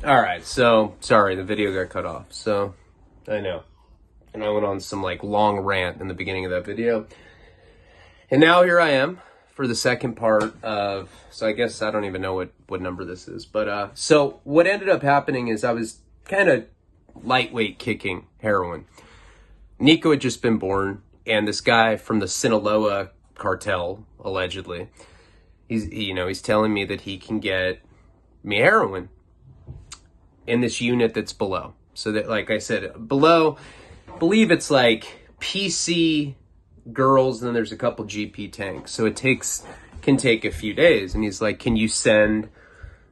All right, so sorry, the video got cut off. So I know, and I went on some like long rant in the beginning of that video, and now here I am for the second part of. So I guess I don't even know what number this is, but so what ended up happening is I was kind of lightweight kicking heroin. Nico had just been born, and this guy from the Sinaloa cartel, allegedly, he's telling me that he can get me heroin in this unit that's below. So that, like I said, below, I believe it's like PC girls, and then there's a couple GP tanks. So it can take a few days. And he's like, can you send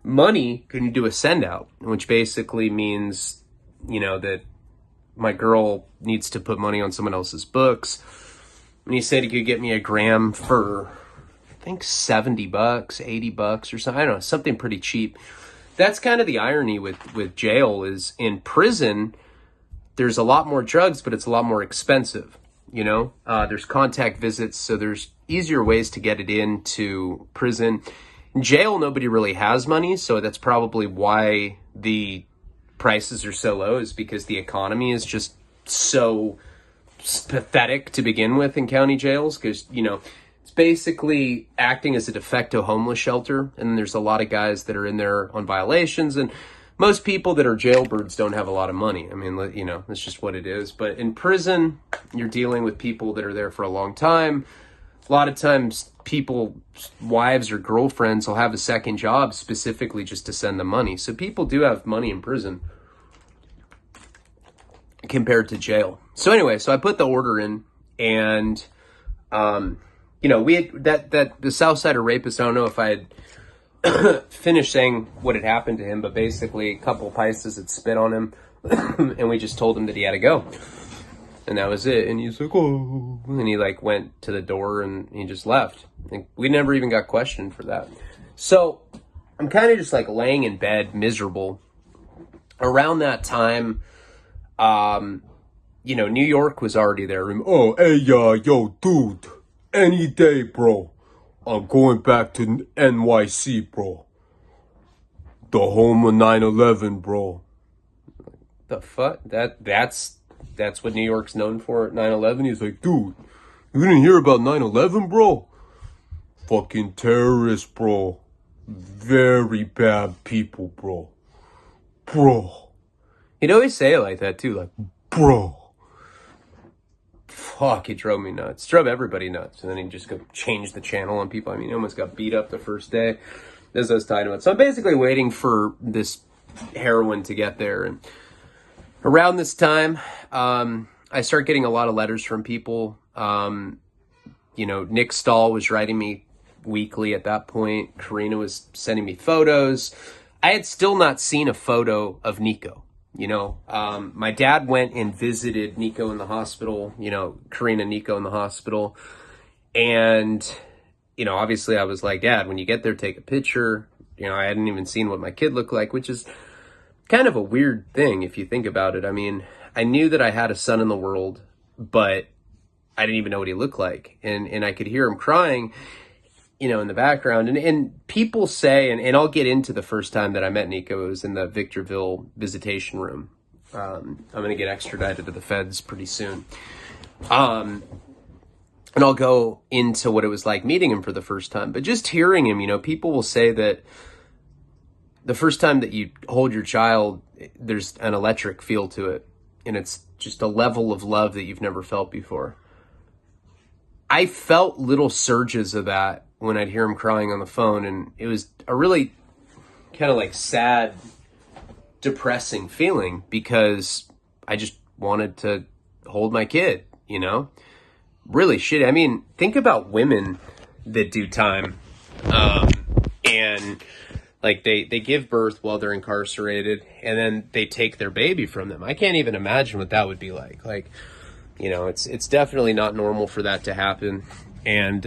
money? Can you do a send out? Which basically means, that my girl needs to put money on someone else's books. And he said he could get me a gram for, I think, $70, $80 or something. I don't know, something pretty cheap. That's kind of the irony with jail is in prison, there's a lot more drugs, but it's a lot more expensive. There's contact visits, so there's easier ways to get it into prison. In jail, nobody really has money, so that's probably why the prices are so low, is because the economy is just so pathetic to begin with in county jails, because, it's basically acting as a de facto homeless shelter, and there's a lot of guys that are in there on violations, and most people that are jailbirds don't have a lot of money. I mean, that's just what it is. But in prison, you're dealing with people that are there for a long time. A lot of times, people's wives or girlfriends will have a second job specifically just to send them money. So people do have money in prison compared to jail. So anyway, so I put the order in, and we had that the Southsider rapist. I don't know if I had finished saying what had happened to him, but basically a couple Pisces had spit on him, and we just told him that he had to go, and that was it. And he's like, oh, and he like went to the door and he just left. And we never even got questioned for that. So I'm kind of just like laying in bed, miserable. Around that time, New York was already there. Oh, hey, yo, dude, any day, bro. I'm going back to NYC, bro. The home of 9/11, bro. The fuck? That's what New York's known for at 9/11? He's like, dude, you didn't hear about 9/11, bro? Fucking terrorists, bro. Very bad people, bro. Bro. He'd always say it like that, too. Like, bro. Fuck, it drove me nuts. Drove everybody nuts. And then he'd just go change the channel on people. I mean, he almost got beat up the first day. As I was talking about. So I'm basically waiting for this heroin to get there. And around this time, I start getting a lot of letters from people. Nick Stahl was writing me weekly at that point. Karina was sending me photos. I had still not seen a photo of Nico. My dad went and visited Nico in the hospital, Karina and Nico in the hospital. And, obviously I was like, Dad, when you get there, take a picture. I hadn't even seen what my kid looked like, which is kind of a weird thing if you think about it. I mean, I knew that I had a son in the world, but I didn't even know what he looked like. And I could hear him crying, in the background. And people say, and I'll get into the first time that I met Nico. It was in the Victorville visitation room. I'm going to get extradited to the feds pretty soon. And I'll go into what it was like meeting him for the first time. But just hearing him, people will say that the first time that you hold your child, there's an electric feel to it. And it's just a level of love that you've never felt before. I felt little surges of that when I'd hear him crying on the phone, and it was a really kind of like sad, depressing feeling, because I just wanted to hold my kid, really shitty. I mean, think about women that do time, and like they give birth while they're incarcerated, and then they take their baby from them. I can't even imagine what that would be like. It's definitely not normal for that to happen. And,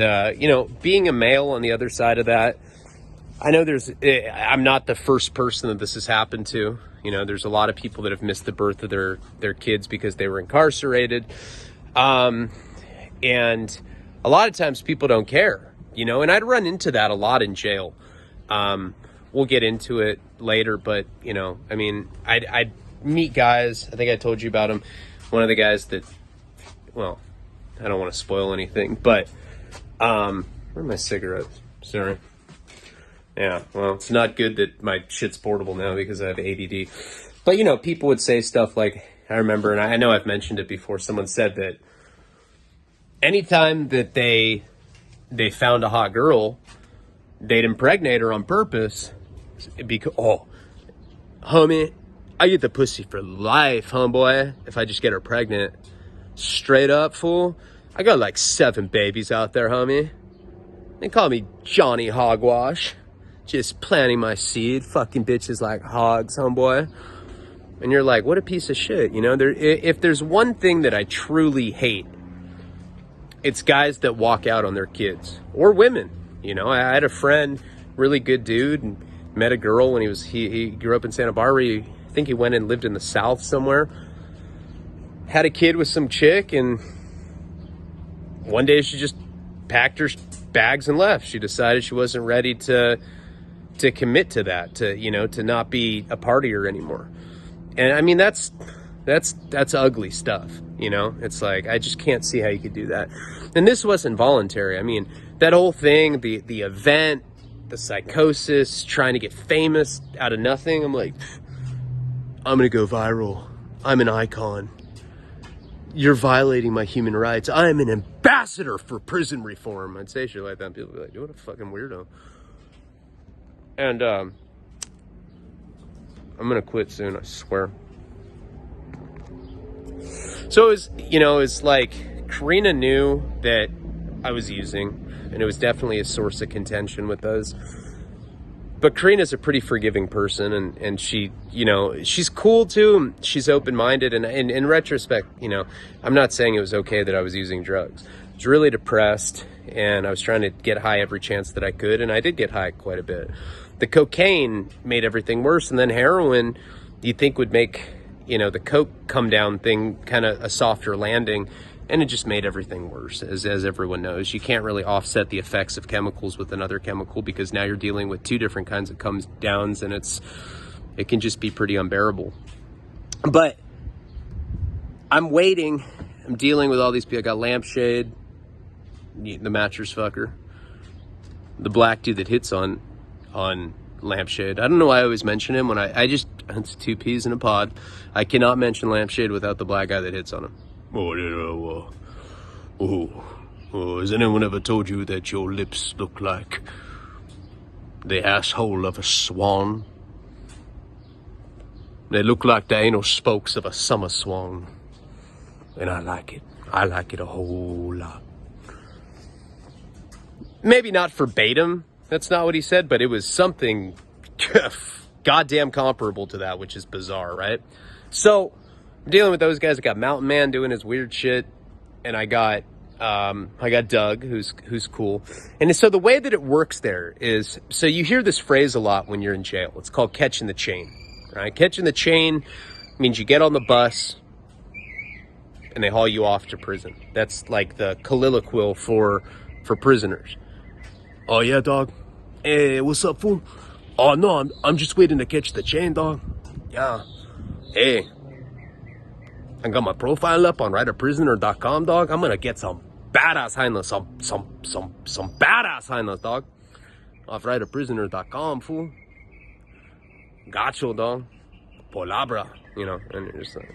being a male on the other side of that, I know I'm not the first person that this has happened to. There's a lot of people that have missed the birth of their kids because they were incarcerated. And a lot of times people don't care, and I'd run into that a lot in jail. We'll get into it later, but, you know, I mean, I'd meet guys. I think I told you about him. One of the guys that, well, I don't want to spoil anything, but, where are my cigarettes? Sorry. Yeah, well, it's not good that my shit's portable now because I have ADD. But, you know, people would say stuff like, I remember, and I know I've mentioned it before, someone said that anytime that they found a hot girl, they'd impregnate her on purpose. Because, oh, homie, I get the pussy for life, homeboy, if I just get her pregnant. Straight up, fool. I got like 7 babies out there, homie. They call me Johnny Hogwash. Just planting my seed, fucking bitches like hogs, homeboy. And you're like, what a piece of shit, you know? If there's one thing that I truly hate, it's guys that walk out on their kids. Or women, you know? I had a friend, really good dude, and met a girl when he grew up in Santa Barbara. I think he went and lived in the South somewhere. Had a kid with some chick, and one day she just packed her bags and left. She decided she wasn't ready to commit to that, to not be a partier anymore. And I mean, that's ugly stuff, you know? It's like, I just can't see how you could do that. And this wasn't voluntary. I mean, that whole thing, the event, the psychosis, trying to get famous out of nothing. I'm like, I'm gonna go viral. I'm an icon. You're violating my human rights. I'm an ambassador for prison reform. I'd say shit like that, and people would be like, "What a fucking weirdo." And I'm gonna quit soon, I swear. So it's like Karina knew that I was using, and it was definitely a source of contention with us. But Karina's a pretty forgiving person, and she, she's cool too. She's open-minded, and in retrospect, I'm not saying it was okay that I was using drugs. I was really depressed, and I was trying to get high every chance that I could, and I did get high quite a bit. The cocaine made everything worse, and then heroin, you'd think would make, the coke come down thing kind of a softer landing, and it just made everything worse. As everyone knows, you can't really offset the effects of chemicals with another chemical, because now you're dealing with 2 different kinds of comes downs, and it can just be pretty unbearable. But I'm waiting. I'm dealing with all these people. I got Lampshade, the mattress fucker, the black dude that hits on Lampshade. I don't know why I always mention him when it's 2 peas in a pod. I cannot mention Lampshade without the black guy that hits on him. Has anyone ever told you that your lips look like the asshole of a swan? They look like the anal spokes of a summer swan. And I like it. I like it a whole lot. Maybe not verbatim. That's not what he said, but it was something goddamn comparable to that, which is bizarre, right? So I'm dealing with those guys. I got Mountain Man doing his weird shit, and I got Doug, who's cool. And so the way that it works there is, so you hear this phrase a lot when you're in jail. It's called catching the chain, right? Catching the chain means you get on the bus and they haul you off to prison. That's like the colloquial for prisoners. Oh yeah, dog. Hey, what's up, fool? Oh no, I'm just waiting to catch the chain, dog. Yeah. Hey, I got my profile up on writeaprisoner.com, dog. I'm gonna get some badass hindless, some badass hindless, dog. Off writeaprisoner.com, fool. Gacho, dog. Palabra, and you're just like,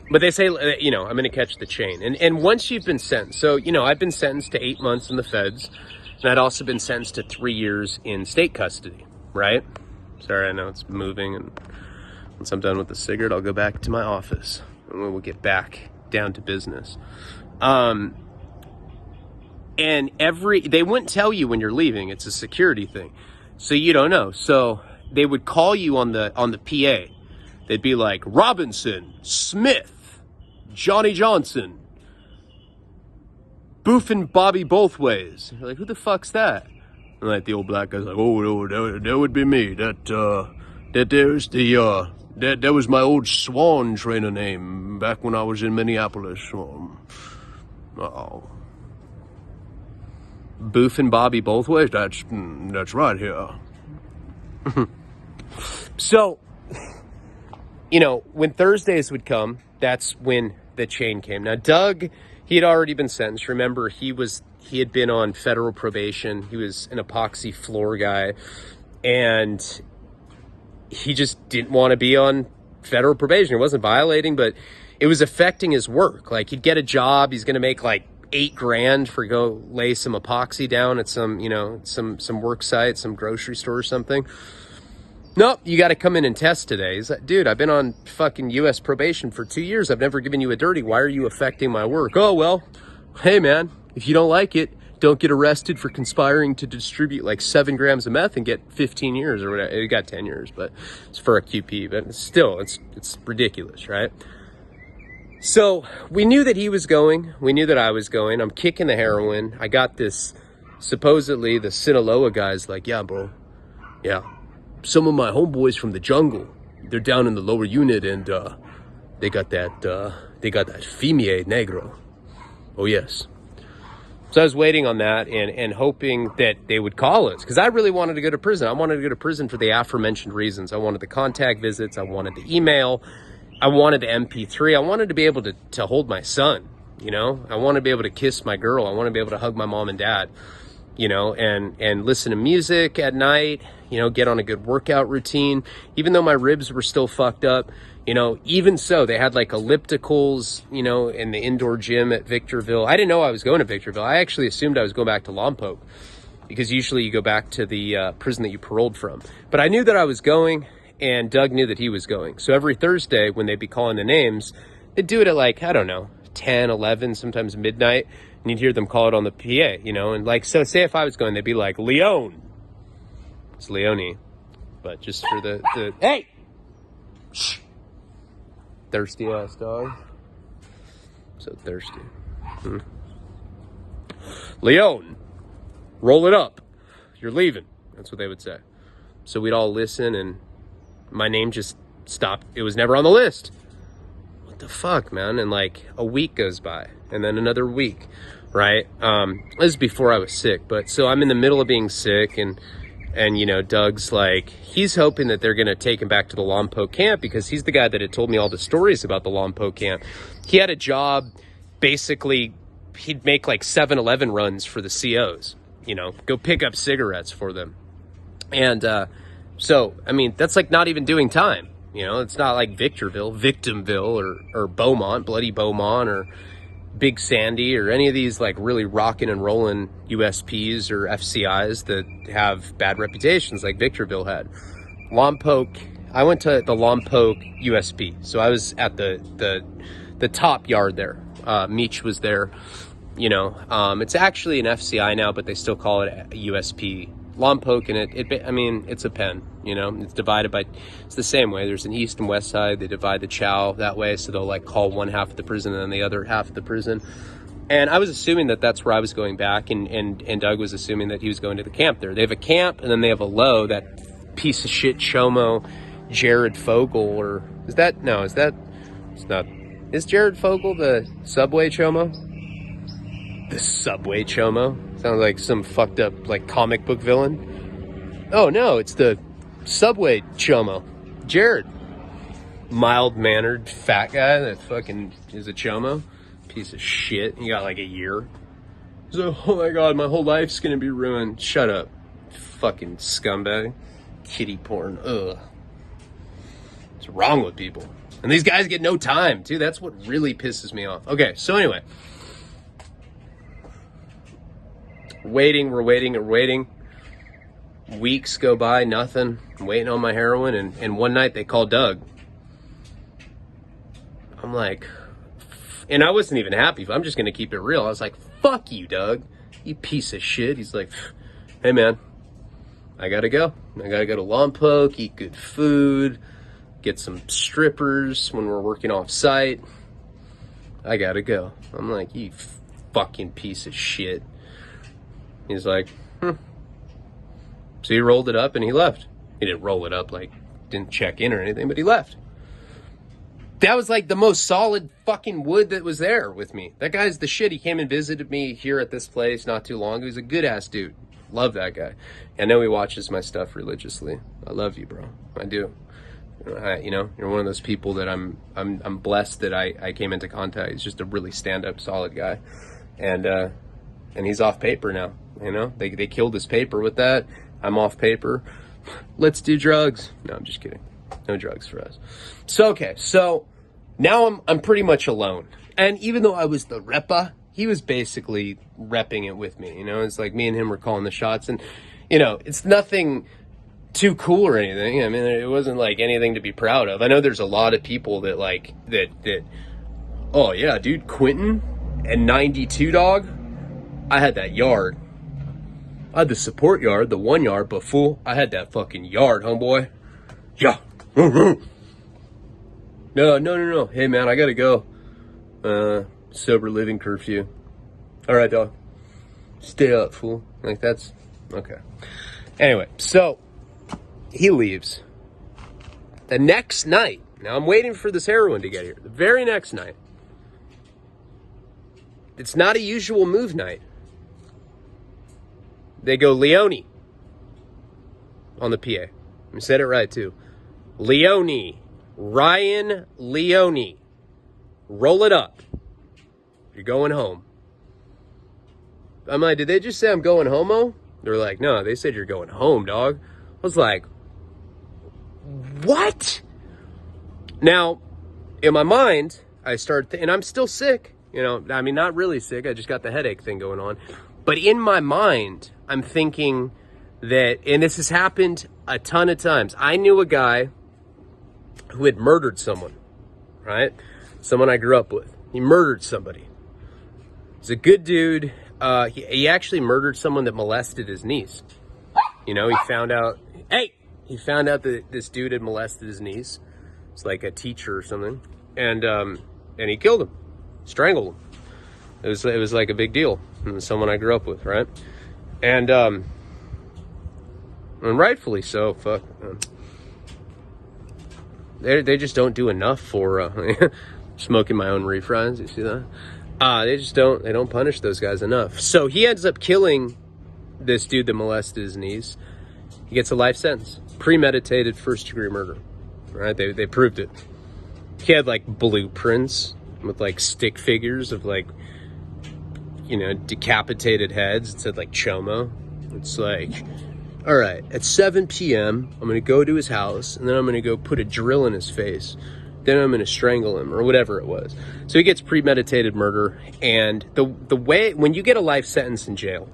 but they say, I'm going to catch the chain. And once you've been sentenced, so, I've been sentenced to 8 months in the feds, and I'd also been sentenced to 3 years in state custody, right? Sorry, I know it's moving, and once I'm done with the cigarette, I'll go back to my office, and we'll get back down to business. And they wouldn't tell you when you're leaving. It's a security thing. So you don't know. So they would call you on the PA. They'd be like, Robinson, Smith, Johnny Johnson, Boof and Bobby both ways. You're like, who the fuck's that? And like the old black guy's like, oh, that would be me. That was my old swan trainer name back when I was in Minneapolis. Boof and Bobby both ways? That's right here. So, you know, when Thursdays would come, that's when the chain came. Now, Doug, he had already been sentenced. Remember, he had been on federal probation. He was an epoxy floor guy, and he just didn't want to be on federal probation. He wasn't violating, but it was affecting his work. Like, he'd get a job, he's going to make like $8,000 for go lay some epoxy down at some, you know, some work site, some grocery store or something. Nope, you got to come in and test today. He's like, dude, I've been on fucking U.S. probation for 2 years. I've never given you a dirty. Why are you affecting my work? Oh, well, hey, man, if you don't like it, don't get arrested for conspiring to distribute like 7 grams of meth and get 15 years or whatever. It got 10 years, but it's for a QP. But still, it's ridiculous, right? So we knew that he was going. We knew that I was going. I'm kicking the heroin. I got this, supposedly the Sinaloa guy's like, yeah, bro, yeah. Some of my homeboys from the jungle, they're down in the lower unit, and they got that Fimier Negro. Oh, yes. So I was waiting on that and hoping that they would call us, because I really wanted to go to prison. I wanted to go to prison for the aforementioned reasons. I wanted the contact visits. I wanted the email. I wanted the MP3. I wanted to be able to hold my son, you know. I wanted to be able to kiss my girl. I wanted to be able to hug my mom and dad, you know, and listen to music at night, you know, get on a good workout routine. Even though my ribs were still fucked up, you know, even so, they had like ellipticals, you know, in the indoor gym at Victorville. I didn't know I was going to Victorville. I actually assumed I was going back to Lompoc, because usually you go back to the prison that you paroled from. But I knew that I was going, and Doug knew that he was going. So every Thursday when they'd be calling the names, they'd do it at like, I don't know, 10, 11, sometimes midnight. And you'd hear them call it on the PA, you know, and like, so say if I was going, they'd be like, Leon. It's Leone, but just for the hey! Shh. Thirsty ass dog. So thirsty. Leon, roll it up. You're leaving. That's what they would say. So we'd all listen, and my name just stopped. It was never on the list. What the fuck, man? And like a week goes by, and then another week, right? This is before I was sick, but so I'm in the middle of being sick, and you know, Doug's like, he's hoping that they're going to take him back to the Lompoc camp, because he's the guy that had told me all the stories about the Lompoc camp. He had a job, basically, he'd make like 7-Eleven runs for the COs, you know, go pick up cigarettes for them. And so, I mean, that's like not even doing time, you know, it's not like Victimville, or Beaumont, Bloody Beaumont, or Big Sandy, or any of these like really rocking and rolling USPs or FCIs that have bad reputations like Victorville had. Lompoc, I went to the Lompoc USP, so I was at the top yard there. Meech was there, you know. It's actually an FCI now, but they still call it a USP. Lompoc, and I mean, it's a pen, you know, it's divided by, it's the same way. There's an east and west side. They divide the chow that way. So they'll like call one half of the prison and then the other half of the prison. And I was assuming that that's where I was going back. And Doug was assuming that he was going to the camp there. They have a camp, and then they have a low, that piece of shit Chomo, Jared Fogle, or is that, no, is that, it's not, is Jared Fogle the Subway Chomo? The Subway Chomo? Sounds like some fucked up like comic book villain. Oh no, it's the Subway Chomo. Jared. Mild-mannered fat guy that fucking is a Chomo. Piece of shit. He got like a year. So, oh my god, my whole life's gonna be ruined. Shut up. Fucking scumbag. Kitty porn. Ugh. What's wrong with people? And these guys get no time, too. That's what really pisses me off. Okay, so anyway. We're waiting. Weeks go by, nothing. I'm waiting on my heroin, and one night they call Doug. I'm like, and I wasn't even happy. I'm just going to keep it real. I was like, fuck you, Doug. You piece of shit. He's like, hey, man, I got to go. I got to go to Lompoc, eat good food, get some strippers when we're working off site. I got to go. I'm like, you fucking piece of shit. He's like, So he rolled it up and he left. He didn't roll it up, like, didn't check in or anything, but he left. That was like the most solid fucking wood that was there with me. That guy's the shit. He came and visited me here at this place not too long ago. He's a good ass dude. Love that guy. I know he watches my stuff religiously. I love you, bro. I do. You know, you're one of those people that I'm blessed that I came into contact. He's just a really stand-up, solid guy, and he's off paper now. You know, they killed his paper with that. I'm off paper. Let's do drugs. No, I'm just kidding. No drugs for us. So okay, so now I'm pretty much alone. And even though I was the repa, he was basically repping it with me. You know, it's like me and him were calling the shots, and you know, it's nothing too cool or anything. I mean, it wasn't like anything to be proud of. I know there's a lot of people that like that. Oh yeah, dude, Quentin and 92 dog. I had that yard. I had the support yard, the 1 yard, but fool, I had that fucking yard, homeboy. Yeah. No. Hey man, I gotta go. Sober living curfew. All right, dog. Stay up, fool. Like that's okay. Anyway, so he leaves. The next night, now I'm waiting for this heroin to get here. The very next night, it's not a usual move night. They go Leone on the PA. I said it right too. Leone. Ryan Leone. Roll it up. You're going home. I'm like, did they just say I'm going homo? They're like, no, they said you're going home, dog. I was like, what? Now, in my mind, I start, and I'm still sick. You know, I mean, not really sick. I just got the headache thing going on. But in my mind, I'm thinking that, and this has happened a ton of times. I knew a guy who had murdered someone, right? Someone I grew up with. He murdered somebody. He's a good dude. He actually murdered someone that molested his niece. You know, he found out that this dude had molested his niece. It's like a teacher or something. And he killed him, strangled him. It was like a big deal. It was someone I grew up with, right? And rightfully so. Fuck. They just don't do enough for smoking my own refries. You see that? They don't punish those guys enough. So he ends up killing this dude that molested his niece. He gets a life sentence. Premeditated first-degree murder. Right? They proved it. He had like blueprints with like stick figures of like, you know, decapitated heads. It said like Chomo. It's like, all right, at 7 p.m., I'm going to go to his house, and then I'm going to go put a drill in his face. Then I'm going to strangle him, or whatever it was. So he gets premeditated murder, and the way, when you get a life sentence in jail,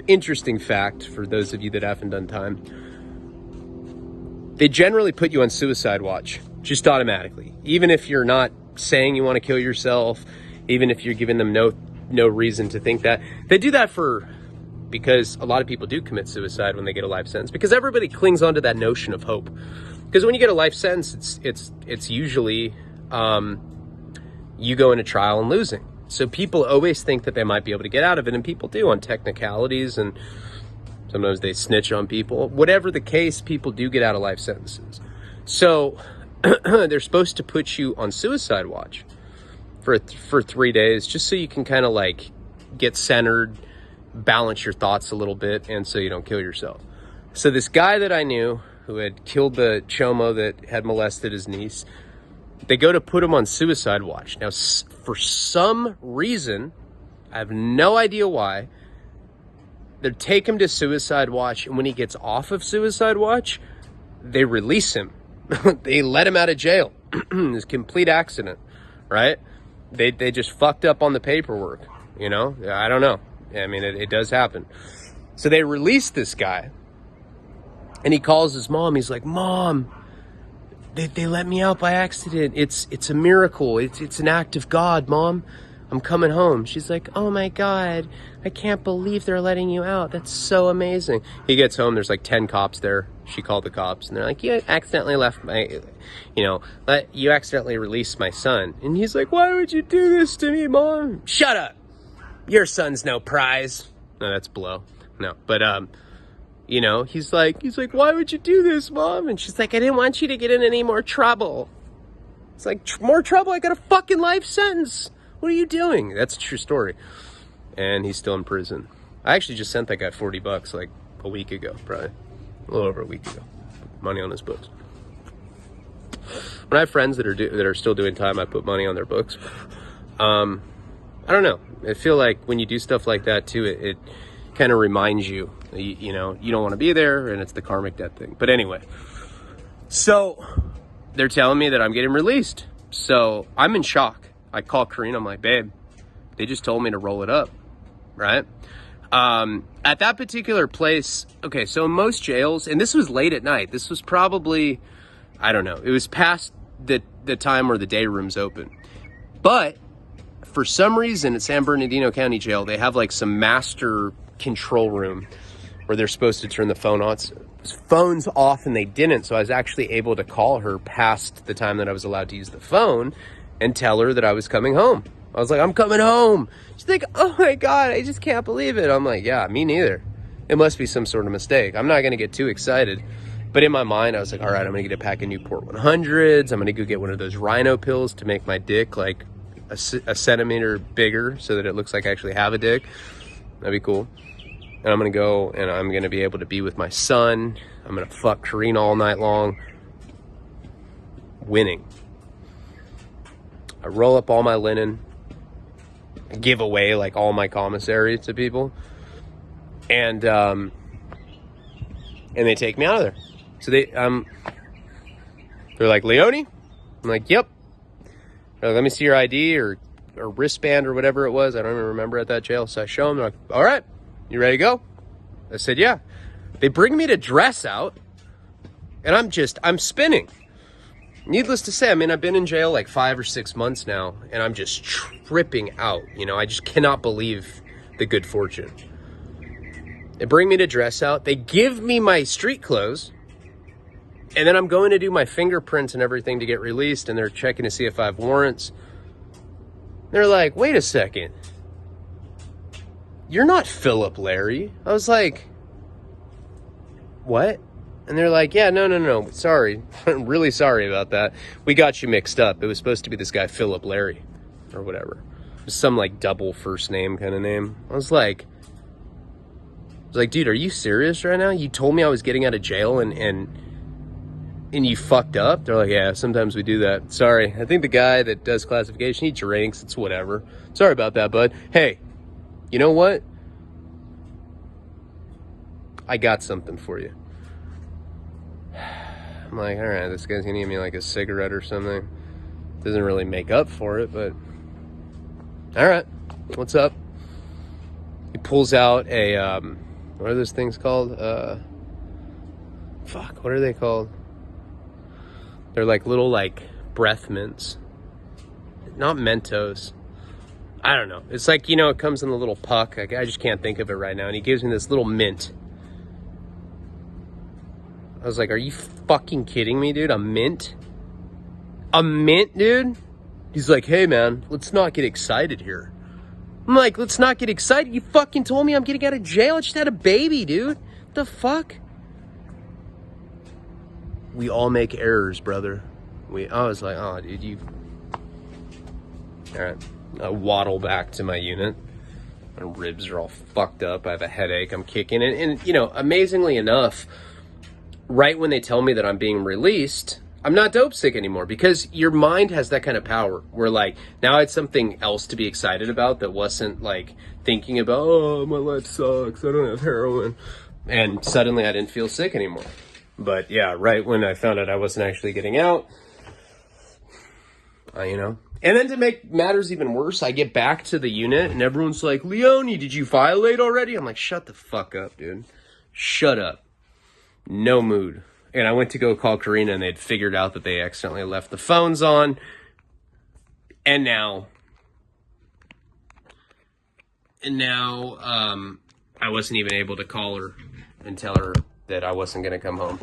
interesting fact for those of you that haven't done time, they generally put you on suicide watch, just automatically. Even if you're not saying you want to kill yourself, even if you're giving them no reason to think that. They do that because a lot of people do commit suicide when they get a life sentence, because everybody clings onto that notion of hope. Because when you get a life sentence, it's usually you go into trial and losing. So people always think that they might be able to get out of it, and people do on technicalities, and sometimes they snitch on people. Whatever the case, people do get out of life sentences. So they're supposed to put you on suicide watch for 3 days, just so you can kind of like get centered, balance your thoughts a little bit, and so you don't kill yourself. So this guy that I knew who had killed the chomo that had molested his niece, they go to put him on suicide watch. Now, for some reason, I have no idea why, they take him to suicide watch, and when he gets off of suicide watch, they release him. They let him out of jail. It's a complete accident, right? They just fucked up on the paperwork, you know? I don't know. I mean, it does happen. So they release this guy, and he calls his mom. He's like, Mom, they let me out by accident. It's a miracle. It's an act of God, Mom. I'm coming home. She's like, oh my God, I can't believe they're letting you out. That's so amazing. He gets home, there's like 10 cops there. She called the cops, and they're like, you accidentally you accidentally released my son. And he's like, why would you do this to me, Mom? Shut up. Your son's no prize. No, that's blow. No, but, you know, he's like, why would you do this, Mom? And she's like, I didn't want you to get in any more trouble. It's like, more trouble? I got a fucking life sentence. What are you doing? That's a true story. And he's still in prison. I actually just sent that guy $40 like a week ago, probably a little over a week ago. Money on his books. When I have friends that are still doing time, I put money on their books. I don't know. I feel like when you do stuff like that too, it kind of reminds you, you know, you don't want to be there, and it's the karmic debt thing. But anyway, so they're telling me that I'm getting released. So I'm in shock. I call Karina. I'm like, babe, they just told me to roll it up, right? At that particular place, okay, so in most jails, and this was late at night. This was probably, I don't know, it was past the time where the day room's open. But for some reason at San Bernardino County Jail, they have like some master control room where they're supposed to turn the phones off, and they didn't. So I was actually able to call her past the time that I was allowed to use the phone and tell her that I was coming home. I was like, I'm coming home. She's like, oh my God, I just can't believe it. I'm like, yeah, me neither. It must be some sort of mistake. I'm not going to get too excited. But in my mind, I was like, all right, I'm going to get a pack of Newport 100s. I'm going to go get one of those rhino pills to make my dick like a centimeter bigger so that it looks like I actually have a dick. That'd be cool. And I'm going to go and I'm going to be able to be with my son. I'm going to fuck Karina all night long. Winning. I roll up all my linen. I give away like all my commissary to people. And they take me out of there. So they're like, Leone? I'm like, yep. They're like, let me see your ID or wristband or whatever it was. I don't even remember at that jail. So I show them. They're like, all right, you ready to go? I said, yeah. They bring me to dress out, and I'm spinning. Needless to say, I mean, I've been in jail like 5 or 6 months now, and I'm just tripping out. You know, I just cannot believe the good fortune. They bring me to dress out. They give me my street clothes. And then I'm going to do my fingerprints and everything to get released. And they're checking to see if I have warrants. They're like, wait a second. You're not Philip Larry. I was like, what? And they're like, yeah, no. Sorry. I'm really sorry about that. We got you mixed up. It was supposed to be this guy, Philip Larry, or whatever. Some like double first name kind of name. I was like, dude, are you serious right now? You told me I was getting out of jail and you fucked up? They're like, yeah, sometimes we do that. Sorry. I think the guy that does classification, he drinks. It's whatever. Sorry about that, bud. Hey, you know what? I got something for you. I'm like, all right, this guy's gonna give me like a cigarette or something. Doesn't really make up for it, but all right, what's up? He pulls out a, what are those things called? What are they called? They're like little like breath mints. Not Mentos. I don't know. It's like, you know, it comes in a little puck. I just can't think of it right now. And he gives me this little mint. I was like, are you fucking kidding me, dude? A mint? A mint, dude? He's like, hey, man, let's not get excited here. I'm like, let's not get excited. You fucking told me I'm getting out of jail. I just had a baby, dude. What the fuck? We all make errors, brother. I was like, oh, dude, you... All right. I waddle back to my unit. My ribs are all fucked up. I have a headache. I'm kicking it. And, you know, amazingly enough, right when they tell me that I'm being released, I'm not dope sick anymore, because your mind has that kind of power where, like, now I had something else to be excited about that wasn't, like, thinking about, oh, my life sucks. I don't have heroin. And suddenly I didn't feel sick anymore. But, yeah, right when I found out I wasn't actually getting out, you know. And then to make matters even worse, I get back to the unit and everyone's like, Leone, did you violate already? I'm like, shut the fuck up, dude. Shut up. No mood. And I went to go call Karina and they'd figured out that they accidentally left the phones on. And now I wasn't even able to call her and tell her that I wasn't going to come home.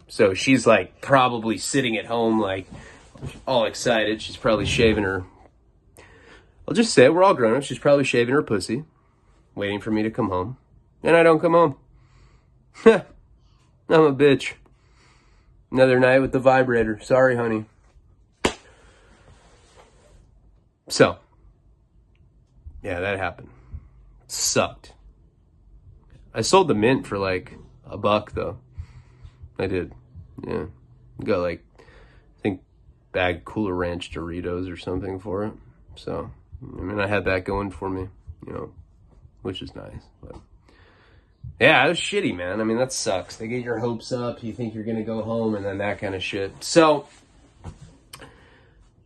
So she's like probably sitting at home like all excited. She's probably shaving her, I'll just say it, we're all grown up. She's probably shaving her pussy, waiting for me to come home. And I don't come home. I'm a bitch. Another night with the vibrator. Sorry, honey. So, yeah, that happened. Sucked. I sold the mint for like $1 though. I did. Yeah. Got like, I think, bag Cooler Ranch Doritos or something for it. So, I mean, I had that going for me, you know, which is nice. But yeah, it was shitty, man. I mean, that sucks. They get your hopes up. You think you're going to go home and then that kind of shit. So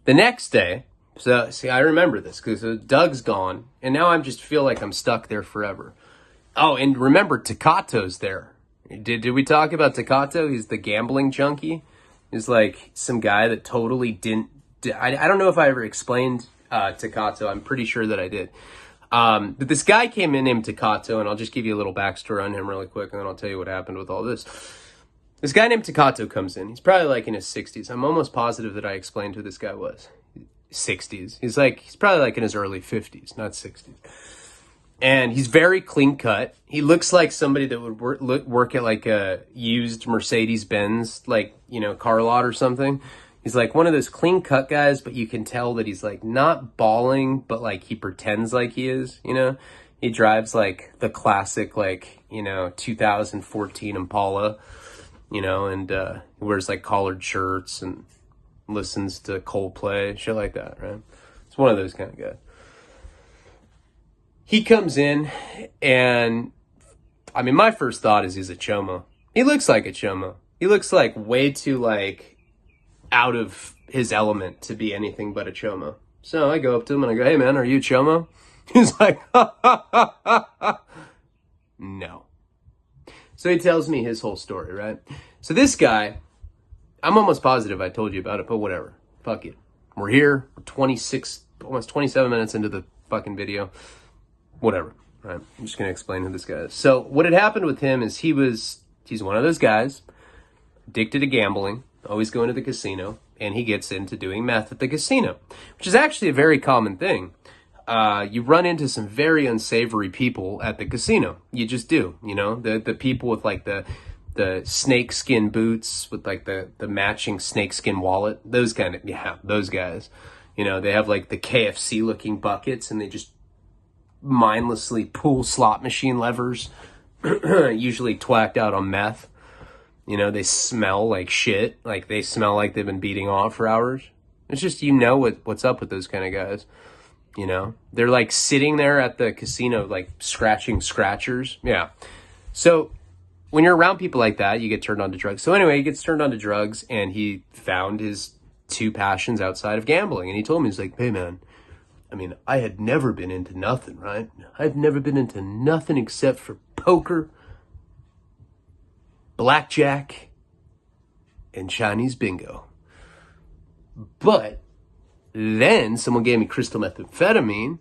the next day, so see, I remember this because Doug's gone and now I just feel like I'm stuck there forever. Oh, and remember, Takato's there. Did we talk about Takato? He's the gambling junkie. He's like some guy that totally didn't. I don't know if I ever explained Takato. I'm pretty sure that I did. But this guy came in named Takato, and I'll just give you a little backstory on him really quick, and then I'll tell you what happened with all this. This guy named Takato comes in. He's probably like in his 60s. I'm almost positive that I explained who this guy was. 60s. He's probably like in his early 50s, not 60s. And he's very clean cut. He looks like somebody that would work at like a used Mercedes-Benz, like, you know, car lot or something. He's like one of those clean cut guys, but you can tell that he's like not bawling, but like he pretends like he is, you know. He drives like the classic, like, you know, 2014 Impala, you know, and wears like collared shirts and listens to Coldplay, shit like that, right? It's one of those kind of guys. He comes in, and I mean, my first thought is he's a choma. He looks like a choma. He looks like way too like out of his element to be anything but a choma. So I go up to him and I go, "Hey man, are you a choma?" He's like, "Ha ha ha ha ha." No. So he tells me his whole story, right? So this guy, I'm almost positive I told you about it, but whatever. Fuck it. We're here. We're 26, almost 27 minutes into the fucking video. Whatever, right? I'm just going to explain who this guy is. So what had happened with him is he's one of those guys, addicted to gambling, always going to the casino, and he gets into doing meth at the casino, which is actually a very common thing. You run into some very unsavory people at the casino. You just do, you know, the people with like the snakeskin boots with like the matching snakeskin wallet, those kind of, yeah, those guys, you know, they have like the KFC looking buckets and they just mindlessly pull slot machine levers, usually twacked out on meth. You know, they smell like shit. Like they smell like they've been beating off for hours. It's just, you know, what's up with those kind of guys. You know, they're like sitting there at the casino, like scratching scratchers. Yeah. So when you're around people like that, you get turned on to drugs. So anyway, he gets turned on to drugs and he found his two passions outside of gambling. And he told me, he's like, "Hey man, I mean, I had never been into nothing, right? I've never been into nothing except for poker, blackjack, and Chinese bingo. But then someone gave me crystal methamphetamine.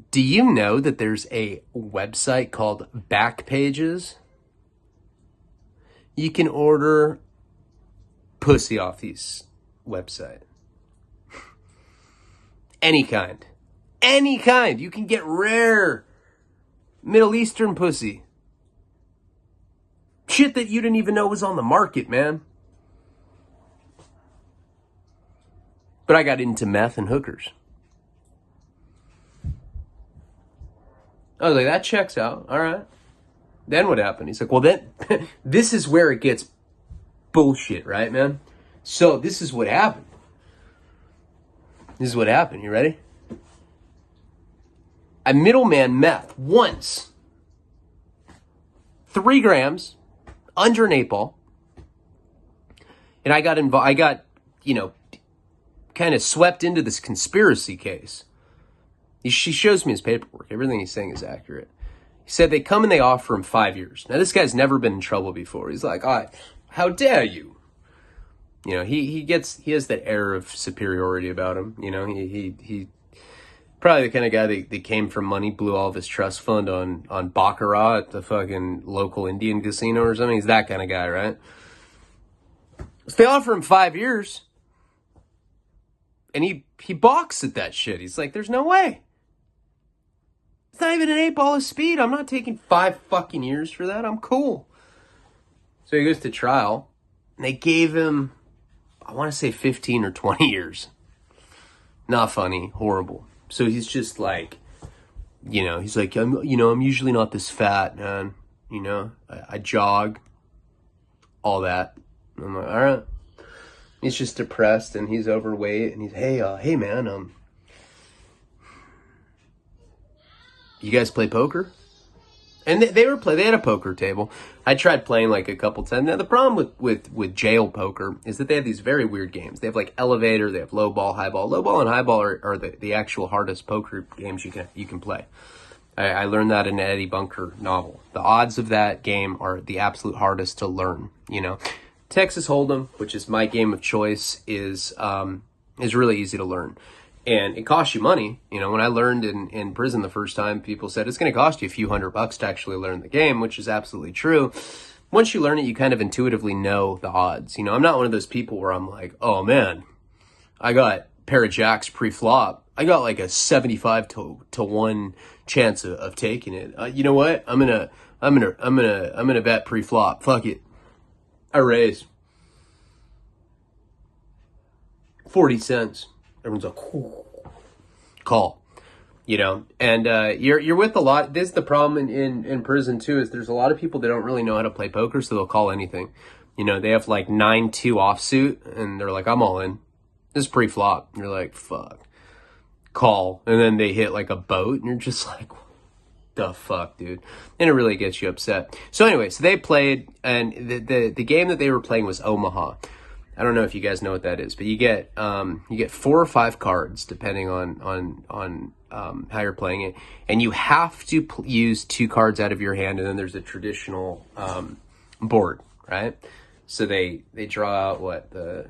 Do you know that there's a website called Backpages? You can order pussy off these websites. Any kind. Any kind. You can get rare Middle Eastern pussy. Shit that you didn't even know was on the market, man. But I got into meth and hookers. I was like, that checks out. All right. Then what happened? He's like, well, then, this is where it gets bullshit, right, man? So this is what happened. This is what happened. You ready? I middleman meth once. 3 grams under an 8-ball. And I got involved. I got, you know, kind of swept into this conspiracy case. She shows me his paperwork. Everything he's saying is accurate. He said they come and they offer him 5 years. Now, this guy's never been in trouble before. He's like, "Oh, how dare you?" You know, he has that air of superiority about him. You know, he probably the kind of guy that came from money, blew all of his trust fund on baccarat at the fucking local Indian casino or something. He's that kind of guy, right? So they offer him 5 years. And he balks at that shit. He's like, "There's no way. It's not even an 8-ball of speed. I'm not taking 5 fucking years for that. I'm cool." So he goes to trial. And they gave him, I want to say 15 or 20 years. Not funny. Horrible. So he's just like you know, he's like, I'm usually not this fat, man. You know, I jog, all that. I'm like, all right. He's just depressed and he's overweight and he's, hey man, you guys play poker? And they had a poker table. I tried playing like a couple times. Now the problem with jail poker is that they have these very weird games. They have like elevator, they have low ball, high ball. Low ball and high ball are the actual hardest poker games you can play. I learned that in an Eddie Bunker novel. The odds of that game are the absolute hardest to learn, you know. Texas Hold'em, which is my game of choice, is really easy to learn. And it costs you money. You know, when I learned in prison the first time, people said it's going to cost you a few $100 to actually learn the game, which is absolutely true. Once you learn it, you kind of intuitively know the odds. You know, I'm not one of those people where I'm like, oh man, I got pair of jacks pre-flop. I got like a 75 to 1 chance of taking it. You know what? I'm gonna bet pre-flop. Fuck it. I raise 40 cents. Everyone's like, ooh, call, you know, and you're with a lot. This is the problem in prison too, is there's a lot of people that don't really know how to play poker, so they'll call anything. You know, they have like 9-2 offsuit, and they're like, I'm all in. This is pre-flop. And you're like, fuck. Call, and then they hit like a boat, and you're just like, what the fuck, dude? And it really gets you upset. So anyway, so they played, and the game that they were playing was Omaha. I don't know if you guys know what that is, but you get 4 or 5 cards depending on how you're playing it, and you have to use 2 cards out of your hand, and then there's a traditional board, right? So they draw out what the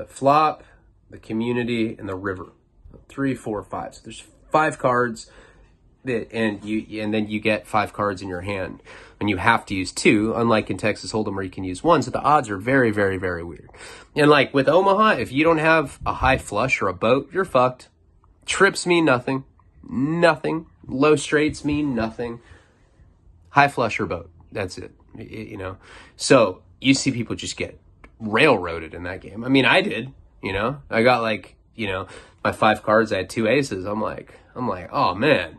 flop, the community, and the river. 3, 4, 5. So there's 5 cards. And then you get 5 cards in your hand, and you have to use 2, unlike in Texas Hold'em where you can use 1. So the odds are very, very, very weird. And like with Omaha, if you don't have a high flush or a boat, you're fucked. Trips mean nothing. Low straights mean nothing. High flush or boat, that's it. You know, so you see people just get railroaded in that game. I mean, I did. You know, I got like, you know, my 5 cards. I had 2 aces. I'm like, oh man.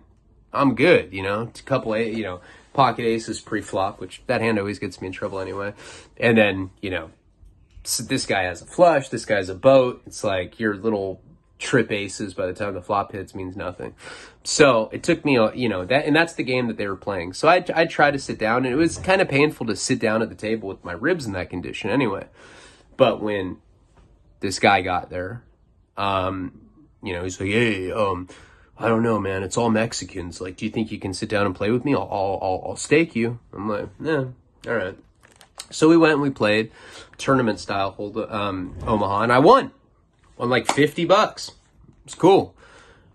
I'm good, you know, a couple of, you know, pocket aces pre-flop, which that hand always gets me in trouble anyway. And then, you know, so this guy has a flush, this guy has a boat. It's like your little trip aces by the time the flop hits means nothing. So it took me, you know, that's the game that they were playing. So I tried to sit down, and it was kind of painful to sit down at the table with my ribs in that condition anyway. But when this guy got there, you know, he's like, hey, I don't know, man. It's all Mexicans. Like, do you think you can sit down and play with me? I'll stake you. I'm like, yeah, all right. So we went and we played tournament style Omaha, and I won like $50. It's cool.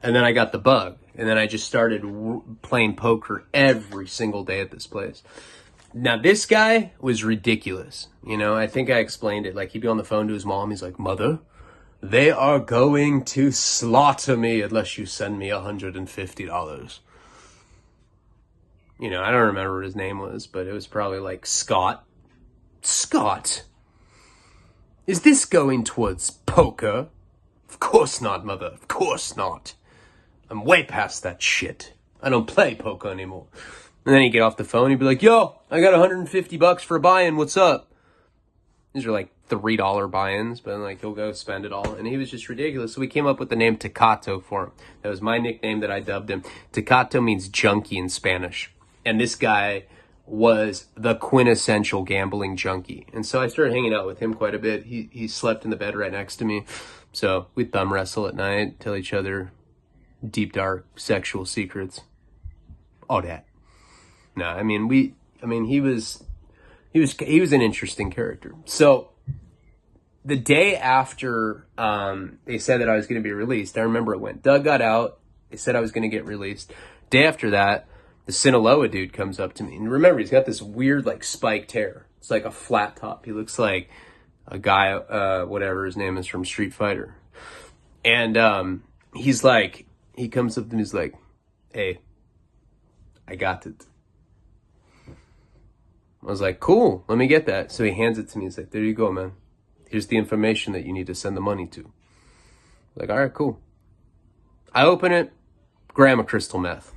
And then I got the bug, and then I just started playing poker every single day at this place. Now this guy was ridiculous. You know, I think I explained it. Like, he'd be on the phone to his mom. He's like, mother, they are going to slaughter me unless you send me $150. You know, I don't remember what his name was, but it was probably like Scott. Scott? Is this going towards poker? Of course not, mother. Of course not. I'm way past that shit. I don't play poker anymore. And then he'd get off the phone. He'd be like, yo, I got $150 for a buy-in. What's up? These are like $3 buy-ins, but like he'll go spend it all. And he was just ridiculous. So we came up with the name Tecato for him. That was my nickname that I dubbed him. Tecato means junkie in Spanish. And this guy was the quintessential gambling junkie. And so I started hanging out with him quite a bit. He slept in the bed right next to me. So we'd thumb wrestle at night, tell each other deep, dark sexual secrets. All that. No, I mean, he was an interesting character. So the day after they said that I was going to be released, I remember it went. Doug got out. They said I was going to get released. Day after that, the Sinaloa dude comes up to me. And remember, he's got this weird, like, spiked hair. It's like a flat top. He looks like a guy, whatever his name is, from Street Fighter. And he's like, he comes up to me, he's like, hey, I got it. I was like, cool, let me get that. So he hands it to me. He's like, there you go, man. Here's the information that you need to send the money to. I'm like, all right, cool. I open it, gram of crystal meth.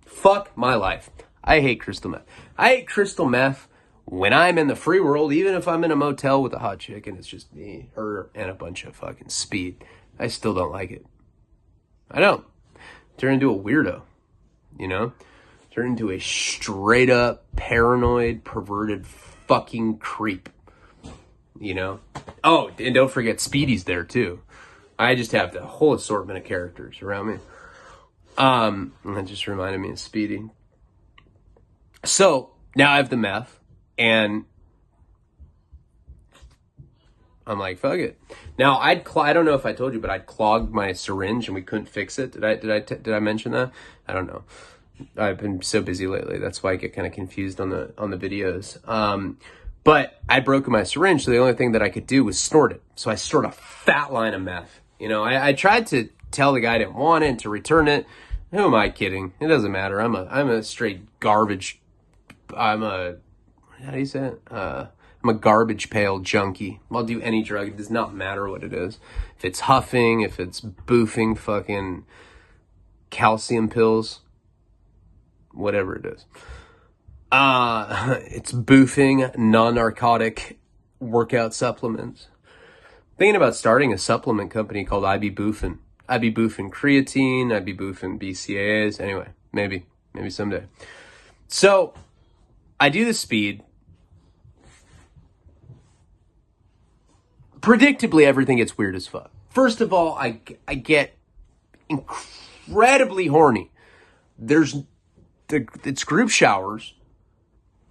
Fuck my life. I hate crystal meth. I hate crystal meth when I'm in the free world, even if I'm in a motel with a hot chick and it's just me, her, and a bunch of fucking speed. I still don't like it. I don't. Turn into a weirdo, you know? Turn into a straight up paranoid, perverted fucking creep, you know? Oh, and don't forget Speedy's there too. I just have the whole assortment of characters around me. That just reminded me of Speedy. So now I have the meth, and I'm like, fuck it. Now I don't know if I told you, but I'd clogged my syringe and we couldn't fix it. Did I mention that? I don't know. I've been so busy lately. That's why I get kind of confused on the videos. But I'd broken my syringe, so the only thing that I could do was snort it. So I snorted a fat line of meth. You know, I tried to tell the guy I didn't want it, to return it. Who am I kidding? It doesn't matter. I'm a straight garbage. How do you say it? I'm a garbage pail junkie. I'll do any drug. It does not matter what it is. If it's huffing, if it's boofing fucking calcium pills, whatever it is. It's boofing non-narcotic workout supplements. Thinking about starting a supplement company called IB Boofin. IB Boofin creatine, IB Boofin BCAAs. Anyway, maybe someday. So I do the speed. Predictably, everything gets weird as fuck. First of all, I get incredibly horny. It's group showers.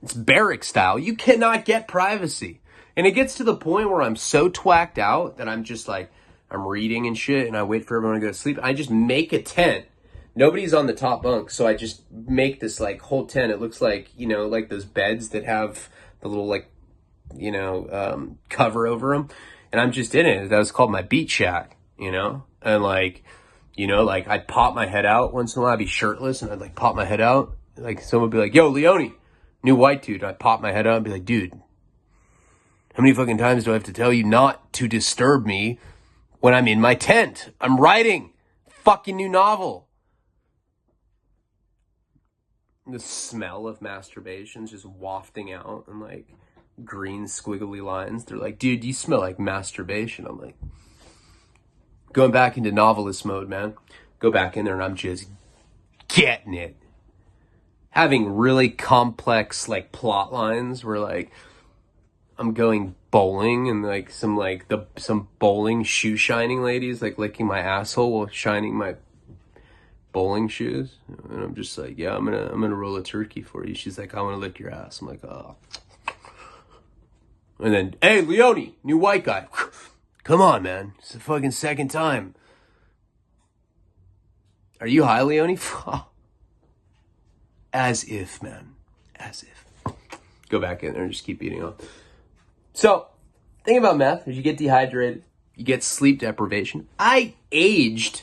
It's barrack style. You cannot get privacy. And it gets to the point where I'm so twacked out that I'm just like, I'm reading and shit, and I wait for everyone to go to sleep. I just make a tent. Nobody's on the top bunk, so I just make this like whole tent. It looks like, you know, like those beds that have the little like, you know, cover over them. And I'm just in it. That was called my beach shack, you know? And like, you know, like I'd pop my head out once in a while. I'd be shirtless and I'd like pop my head out. Like someone would be like, yo, Leone, new white dude. I'd pop my head out and be like, dude, how many fucking times do I have to tell you not to disturb me when I'm in my tent? I'm writing fucking new novel. The smell of masturbation's just wafting out and like green squiggly lines. They're like, dude, you smell like masturbation. I'm like, going back into novelist mode, man. Go back in there and I'm just getting it. Having really complex like plot lines where like I'm going bowling and like some bowling shoe shining ladies like licking my asshole while shining my bowling shoes, and I'm just like, yeah, I'm gonna roll a turkey for you. She's like, I want to lick your ass. I'm like, oh. And then, hey, Leone, new white guy. Come on, man. It's the fucking second time. Are you high, Leone? As if, man. As if. Go back in there and just keep eating on. So, thing about meth is you get dehydrated. You get sleep deprivation. I aged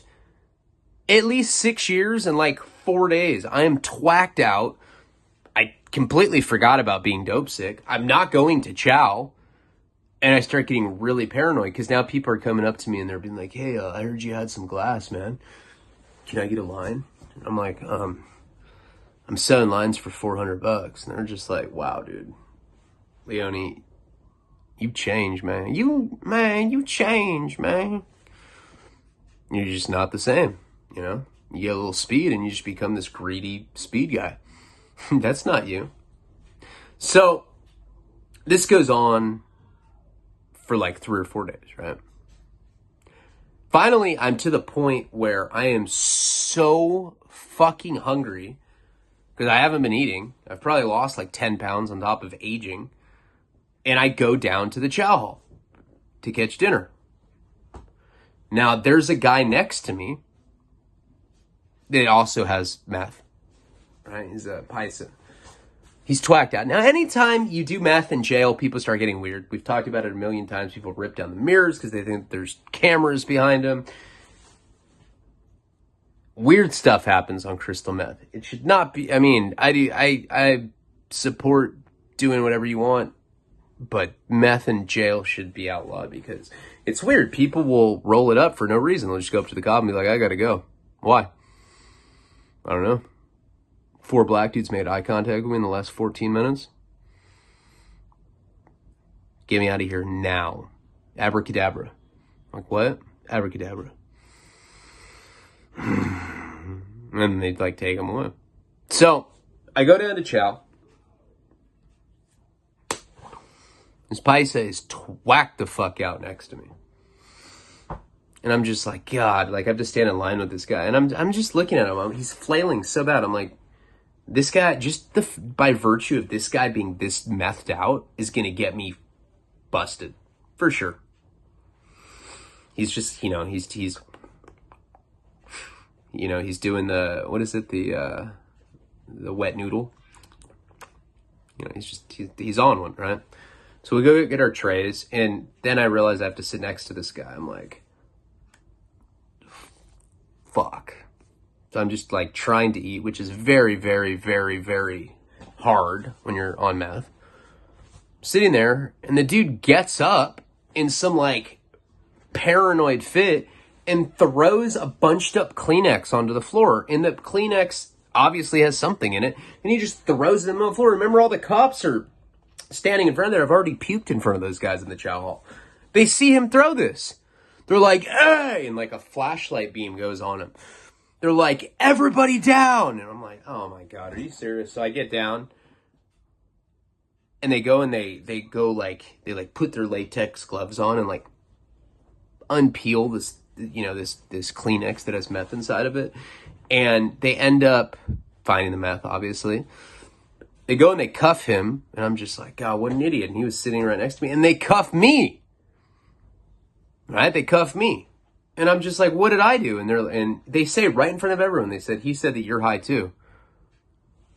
at least 6 years and like 4 days. I am twacked out. I completely forgot about being dope sick. I'm not going to chow. And I start getting really paranoid because now people are coming up to me and they're being like, hey, I heard you had some glass, man. Can I get a line? And I'm like, I'm selling lines for $400. And they're just like, wow, dude. Leone, you changed, man. You changed, man. You're just not the same, you know? You get a little speed and you just become this greedy speed guy. That's not you. So this goes on for like 3 or 4 days, right? Finally, I'm to the point where I am so fucking hungry because I haven't been eating. I've probably lost like 10 pounds on top of aging. And I go down to the chow hall to catch dinner. Now, there's a guy next to me that also has meth, right? He's a paisa. He's twacked out. Now, anytime you do meth in jail, people start getting weird. We've talked about it a million times. People rip down the mirrors because they think there's cameras behind them. Weird stuff happens on crystal meth. It should not be. I mean, I support doing whatever you want, but meth in jail should be outlawed because it's weird. People will roll it up for no reason. They'll just go up to the cop and be like, I gotta go. Why? I don't know. 4 black dudes made eye contact with me in the last 14 minutes. Get me out of here now. Abracadabra. Like, what? Abracadabra. And they'd like take them away. So I go down to chow. This paisa is whacked the fuck out next to me. And I'm just like, God, like I have to stand in line with this guy. And I'm just looking at him. He's flailing so bad. I'm like, this guy, just by virtue of this guy being this methed out, is going to get me busted. For sure. He's just, he's doing the, what is it? The wet noodle. He's on one, right? So we go get our trays, and then I realize I have to sit next to this guy. I'm like, fuck. So I'm just like trying to eat, which is very, very, very, very hard when you're on meth. Sitting there, and the dude gets up in some like paranoid fit and throws a bunched up Kleenex onto the floor. And the Kleenex obviously has something in it, and he just throws them on the floor. Remember, all the cops are standing in front of there. I've already puked in front of those guys in the chow hall. They see him throw this. They're like, hey! And like a flashlight beam goes on him. They're like, everybody down! And I'm like, oh my God, are you serious? So I get down, and they go and they put their latex gloves on and like unpeel this, this Kleenex that has meth inside of it. And they end up finding the meth, obviously. They go and they cuff him, and I'm just like, God, what an idiot. And he was sitting right next to me, and they cuff me. Right? They cuff me. And I'm just like, what did I do? And they say right in front of everyone, he said that you're high too.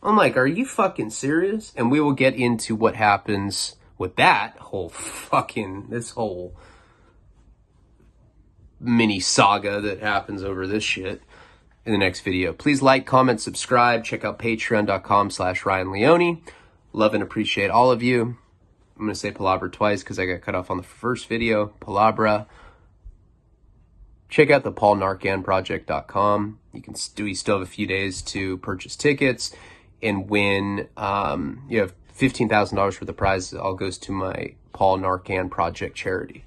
I'm like, are you fucking serious? And we will get into what happens with that whole this whole mini saga that happens over this shit in the next video. Please like, comment, subscribe. Check out patreon.com/Ryan Leone. Love and appreciate all of you. I'm going to say palabra twice because I got cut off on the first video. Palabra. Check out the paulnarcanproject.com. We still have a few days to purchase tickets and win. You have $15,000 worth of prizes. All goes to my Paul Narcan Project charity.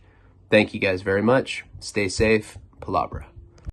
Thank you guys very much. Stay safe. Palabra.